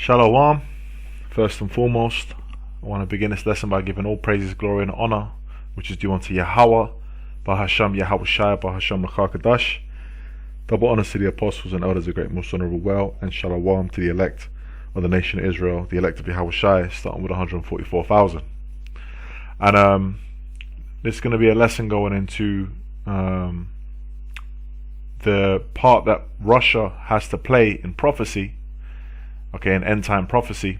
Shalom. First and foremost, I want to begin this lesson by giving all praises, glory, and honor which is due unto Yahweh, Bahasham Yahweh Shai, Bahasham L'chakadash. Double honors to the apostles and elders of great most honorable well, and Shalom to the elect of the nation of Israel, the elect of Yahweh Shai, starting with 144,000. And this is going to be a lesson going into the part that Russia has to play in prophecy, okay, in end time prophecy.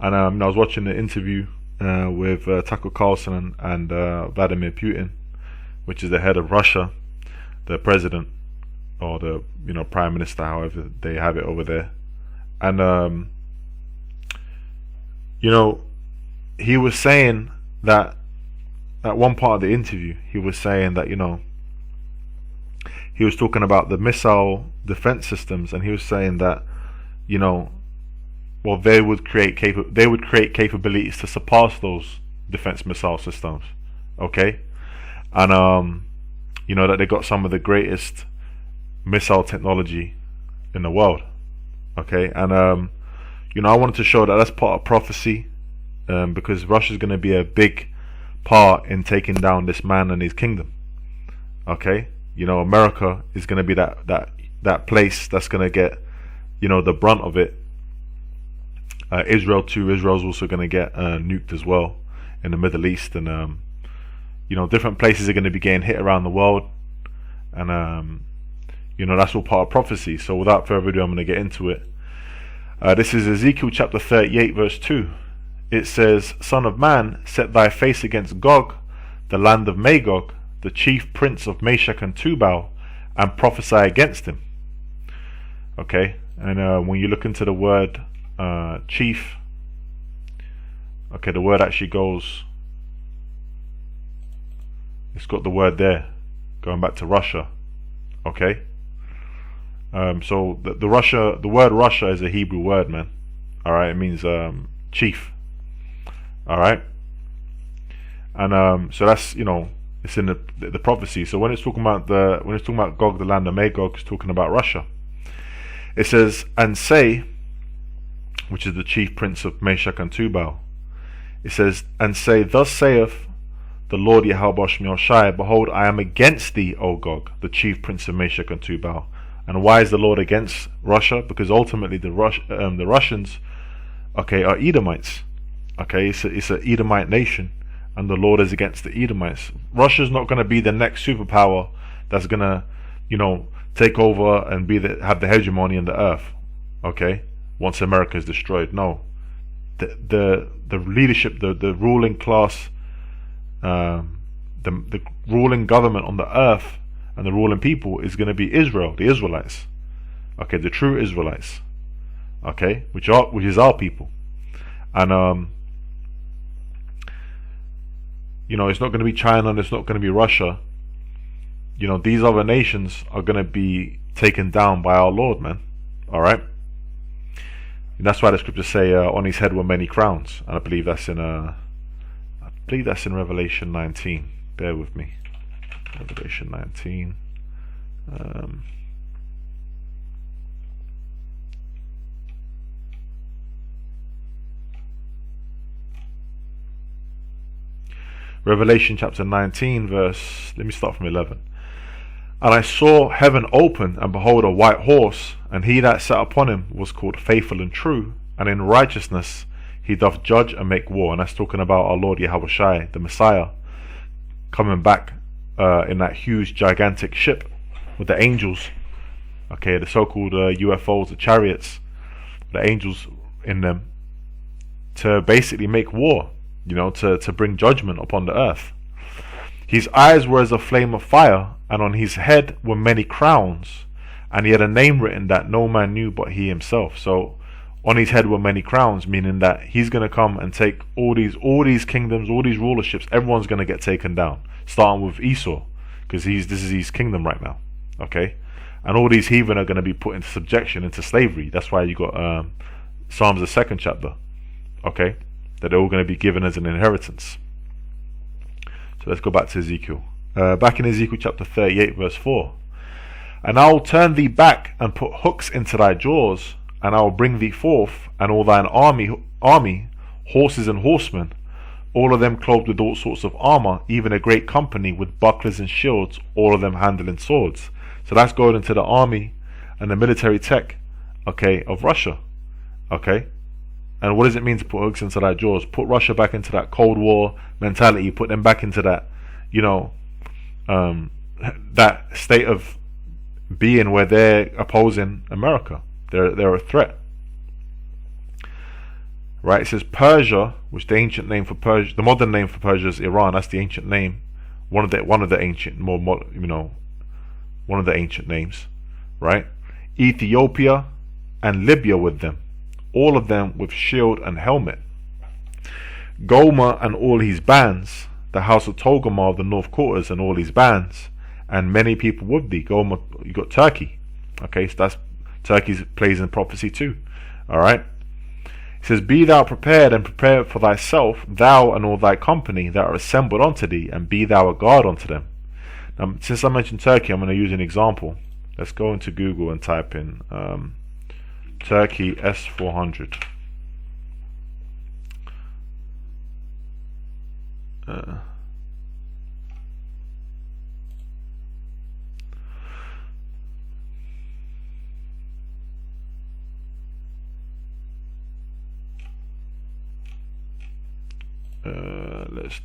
And I was watching the interview with Tucker Carlson and Vladimir Putin, which is the head of Russia, the president, or the prime minister, however they have it over there. And he was saying that at one part of the interview, he was saying that he was talking about the missile defense systems, and he was saying that they would create capabilities to surpass those defense missile systems, okay, and that they got some of the greatest missile technology in the world, okay, and I wanted to show that that's part of prophecy, because Russia's going to be a big part in taking down this man and his kingdom, okay. America is going to be that place that's going to get the brunt of it. Israel too. Israel's also going to get nuked as well in the Middle East, and different places are going to be getting hit around the world, and that's all part of prophecy. So without further ado, I'm going to get into it. This is Ezekiel chapter 38 verse 2. It says, "Son of man, set thy face against Gog, the land of Magog, the chief prince of Meshech and Tubal, and prophesy against him." Okay, and when you look into the word chief, okay, the word actually goes, it's got the word there going back to Russia, okay. So the word Russia is a Hebrew word, man. All right, it means chief. All right, and so that's it's in the prophecy. So when it's talking about Gog, the land of Magog, it's talking about Russia. It says, "And say," which is the chief prince of Meshech and Tubal. It says, "And say, thus saith the Lord Yahweh Shai, behold, I am against thee, O Gog, the chief prince of Meshech and Tubal." And why is the Lord against Russia? Because ultimately the Russians, okay, are Edomites. Okay, it's an Edomite nation, and the Lord is against the Edomites. Russia's not going to be the next superpower that's going to, take over and have the hegemony in the earth. Okay, once America is destroyed, no. The leadership, the ruling class, the ruling government on the earth, and the ruling people is going to be Israel, the Israelites. Okay, the true Israelites. Okay, which is our people, and it's not going to be China, and it's not going to be Russia. These other nations are going to be taken down by our Lord, man. All right. And that's why the scriptures say, "On his head were many crowns," and I believe that's in Revelation 19. Bear with me. Revelation 19. Revelation chapter 19 verse, let me start from 11. "And I saw heaven open, and behold a white horse, and he that sat upon him was called Faithful and True, and in righteousness he doth judge and make war." And that's talking about our Lord Yahweh Shai, the Messiah, coming back in that huge gigantic ship with the angels, okay, the so-called UFOs, the chariots, the angels in them, to basically make war, to bring judgment upon the earth. "His eyes were as a flame of fire, and on his head were many crowns, and he had a name written that no man knew but he himself." So on his head were many crowns, meaning that he's going to come and take all these kingdoms, all these rulerships. Everyone's going to get taken down, starting with Esau, because this is his kingdom right now, okay. And all these heathen are going to be put into subjection, into slavery. That's why you got Psalms, the 2nd chapter, okay, that they're all going to be given as an inheritance. So let's go back to Ezekiel. Back in Ezekiel chapter 38 verse 4. "And I will turn thee back, and put hooks into thy jaws, and I will bring thee forth, and all thine army, horses and horsemen, all of them clothed with all sorts of armor, even a great company with bucklers and shields, all of them handling swords. So that's going into the army and the military tech, okay, of Russia, okay. And what does it mean to put hooks into that jaws? Put Russia back into that Cold War mentality. Put them back into that, that state of being where they're opposing America. They're a threat. Right? It says Persia, which the ancient name for Persia, the modern name for Persia is Iran. That's the ancient name. One of the ancient names. Right? Ethiopia and Libya with them. All of them with shield and helmet. Gomer and all his bands, the house of Togarmah of the north quarters and all his bands, and many people with thee. Gomer, you got Turkey. Okay, so that's Turkey plays in prophecy too. Alright. It says, be thou prepared and prepare for thyself, thou and all thy company that are assembled unto thee, and be thou a guard unto them. Now, since I mentioned Turkey, I'm going to use an example. Let's go into Google and type in Turkey S400. Let's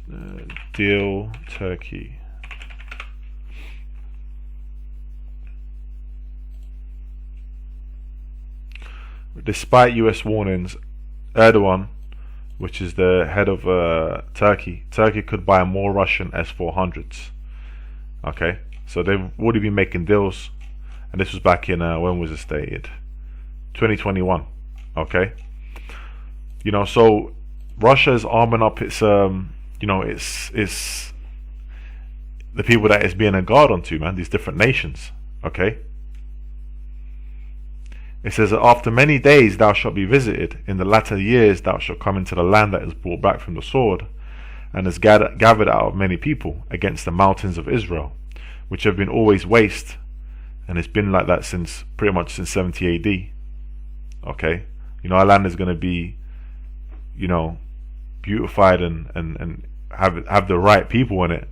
deal Turkey. Despite US warnings, Erdogan, which is the head of Turkey could buy more Russian S-400s. Okay, so they've already been making deals, and this was back in when was this dated? 2021. Okay, so Russia is arming up its it's the people that it's being a guard onto, man. These different nations. Okay. It says that after many days thou shalt be visited, in the latter years thou shalt come into the land that is brought back from the sword, and is gathered out of many people, against the mountains of Israel, which have been always waste, and it's been like that since pretty much since 70 AD. Okay, our land is going to be, beautified and have the right people in it.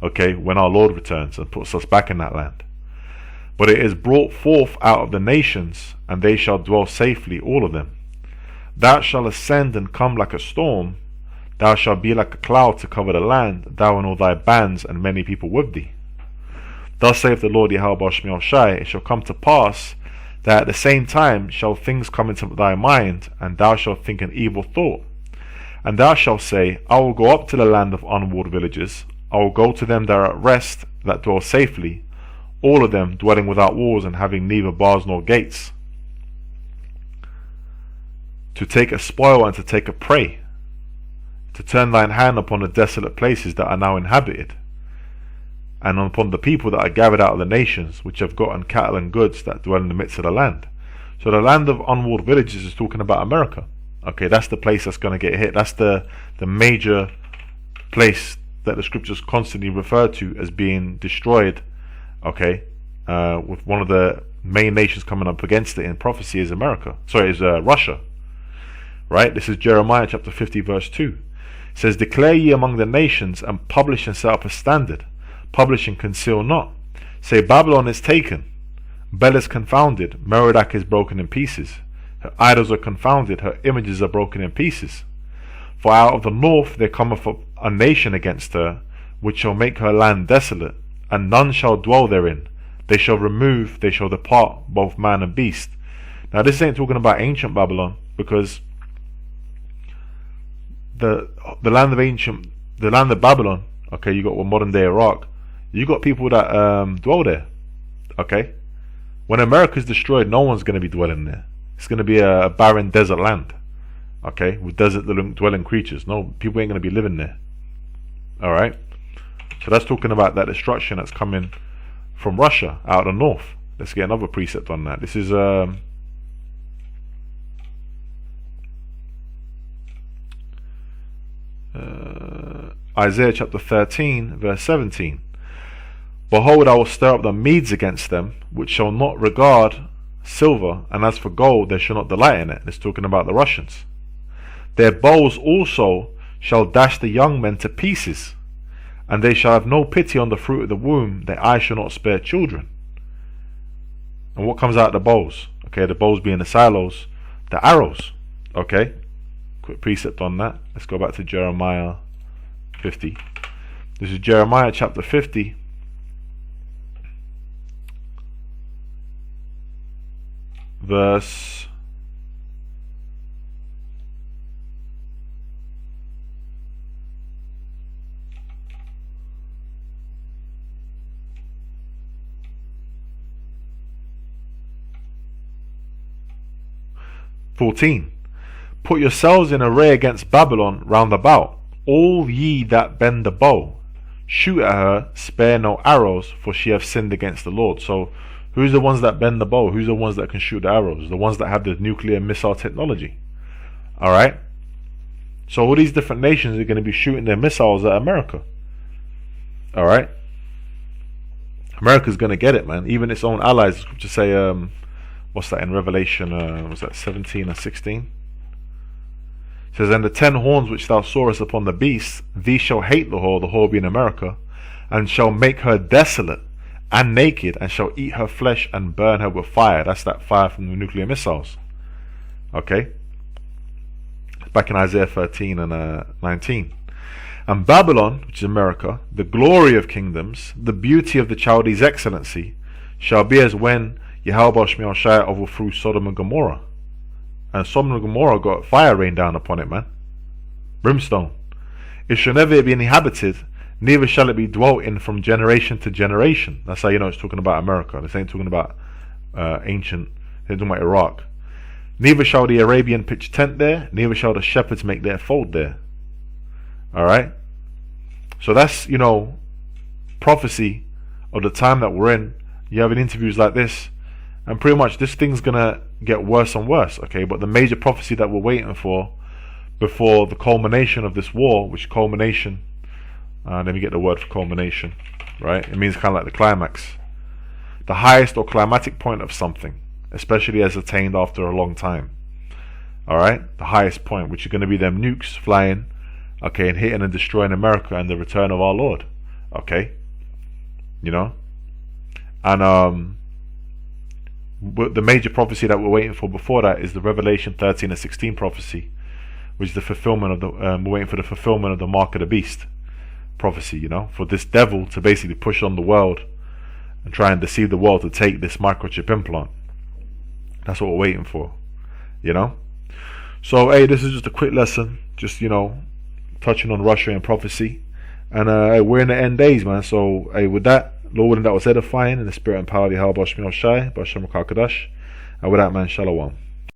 Okay, when our Lord returns and puts us back in that land. But it is brought forth out of the nations, and they shall dwell safely, all of them. Thou shalt ascend and come like a storm, thou shalt be like a cloud to cover the land, thou and all thy bands and many people with thee. Thus saith the Lord Yahweh Shemel Shai, it shall come to pass that at the same time shall things come into thy mind, and thou shalt think an evil thought. And thou shalt say, I will go up to the land of unwalled villages, I will go to them that are at rest, that dwell safely, all of them dwelling without walls and having neither bars nor gates, to take a spoil and to take a prey, to turn thine hand upon the desolate places that are now inhabited, and upon the people that are gathered out of the nations, which have gotten cattle and goods that dwell in the midst of the land. So the land of unwalled villages is talking about America. Okay, that's the place that's going to get hit. That's the major place that the scriptures constantly refer to as being destroyed. Okay, with one of the main nations coming up against it in prophecy is Russia. Right? This is Jeremiah chapter 50 verse 2. It says, declare ye among the nations, and publish and set up a standard. Publish and conceal not. Say, Babylon is taken, Bel is confounded, Merodach is broken in pieces. Her idols are confounded, her images are broken in pieces. For out of the north there cometh a nation against her, which shall make her land desolate, and none shall dwell therein. They shall remove, they shall depart, both man and beast. Now this ain't talking about ancient Babylon, because the land of Babylon, okay, you got modern day Iraq, you got people that dwell there. Okay, when America's destroyed, no one's going to be dwelling there. It's going to be a barren desert land, okay, with desert dwelling creatures. No, people ain't going to be living there. Alright, so that's talking about that destruction that's coming from Russia out of the north. Let's get another precept on that. This is Isaiah chapter 13 verse 17. Behold, I will stir up the Medes against them, which shall not regard silver, and as for gold, they shall not delight in it. It's talking about the Russians. Their bows also shall dash the young men to pieces, and they shall have no pity on the fruit of the womb. Their eyes shall not spare children. And what comes out of the bows? Okay, the bows being the silos, the arrows. Okay, quick precept on that. Let's go back to Jeremiah 50. This is Jeremiah chapter 50. Verse 14. Put yourselves in array against Babylon round about, all ye that bend the bow. Shoot at her, spare no arrows, for she hath sinned against the Lord. So who's the ones that bend the bow? Who's the ones that can shoot the arrows? The ones that have the nuclear missile technology. Alright? So all these different nations are going to be shooting their missiles at America. Alright? America's going to get it, man. Even its own allies. Scripture say, what's that in Revelation? Was that 17 or 16? It says, and the 10 horns which thou sawest upon the beast, these shall hate the whore being America, and shall make her desolate and naked, and shall eat her flesh and burn her with fire. That's that fire from the nuclear missiles. Okay? Back in Isaiah 13 and 19. And Babylon, which is America, the glory of kingdoms, the beauty of the Chaldees' excellency, shall be as when Yahweh Shemiel Shai overthrew Sodom and Gomorrah. And Sodom and Gomorrah got fire rained down upon it, man. Brimstone. It shall never be inhabited, neither shall it be dwelt in from generation to generation. That's how you know it's talking about America. This ain't talking about ancient, they're talking about Iraq. Neither shall the Arabian pitch tent there, neither shall the shepherds make their fold there. Alright? So that's, you know, prophecy of the time that we're in. You have interviews like this, and pretty much this thing's gonna get worse and worse, okay? But the major prophecy that we're waiting for before the culmination of this war, which culmination, let me get the word for culmination, right? It means kind of like the climax. The highest or climatic point of something, especially as attained after a long time. Alright? The highest point, which is going to be them nukes flying, okay, and hitting and destroying America and the return of our Lord. Okay? You know? And the major prophecy that we're waiting for before that is the Revelation 13 and 16 prophecy, which is the fulfillment of the we're waiting for the fulfillment of the mark of the beast prophecy, you know, for this devil to basically push on the world and try and deceive the world to take this microchip implant. That's what we're waiting for, you know. So hey, this is just a quick lesson, just, you know, touching on Russia and prophecy, and we're in the end days, man. So hey, with that, Lord willing, that was edifying in the spirit and power of the Yahweh Shemiel Shai, B'Shem HaKadosh. And with that, man, Shalom.